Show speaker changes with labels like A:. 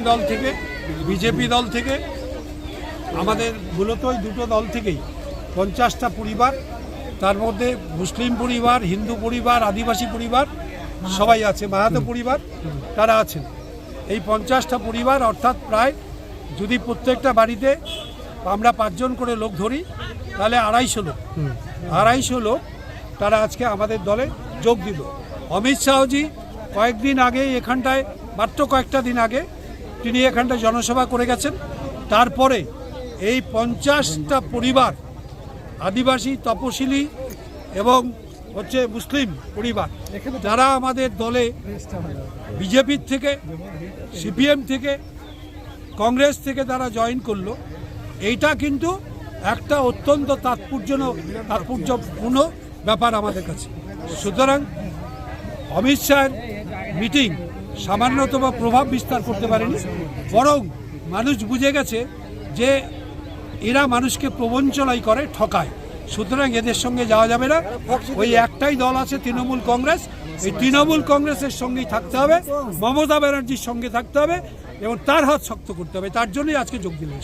A: দল থেকে বিজেপি দল থেকে আমাদের মূলত ওই দুটো দল থেকেই 50টা পরিবার, তার মধ্যে মুসলিম পরিবার, হিন্দু পরিবার, আদিবাসী পরিবার সবাই আছে, মাহাতো পরিবার তারা আছেন। এই 50টা পরিবার অর্থাৎ প্রায় যদি প্রত্যেকটা বাড়িতে আমরা 5 জন করে লোক ধরি তাহলে 250 লোক তারা আজকে আমাদের দলে যোগ দিল। অমিত শাহজি কয়েকদিন আগে এখানটায়, মাত্র কয়েকটা দিন আগে তিনি এখানটায় জনসভা করে গেছেন। তারপরে এই 50টা পরিবার, আদিবাসী, তপশিলি এবং মুসলিম পরিবার, যারা আমাদের দলে বিজেপির থেকে, সিপিএম থেকে, কংগ্রেস থেকে তারা জয়েন করলো, এইটা কিন্তু একটা অত্যন্ত তাৎপর্যপূর্ণ ব্যাপার আমাদের কাছে। সুতরাং অমিত শাহের মিটিং সামান্যতম প্রভাব বিস্তার করতে পারেনি, বরং মানুষ বুঝে গেছে যে এরা মানুষকে প্রবঞ্চনাই করে, ঠকায়। সুতরাং এদের সঙ্গে যাওয়া যাবে না। ওই একটাই দল আছে, তৃণমূল কংগ্রেস। এই তৃণমূল কংগ্রেসের সঙ্গেই থাকতে হবে, মমতা ব্যানার্জির সঙ্গে থাকতে হবে এবং তার হাত শক্ত করতে হবে। তার জন্যই আজকে যোগ দিলেন।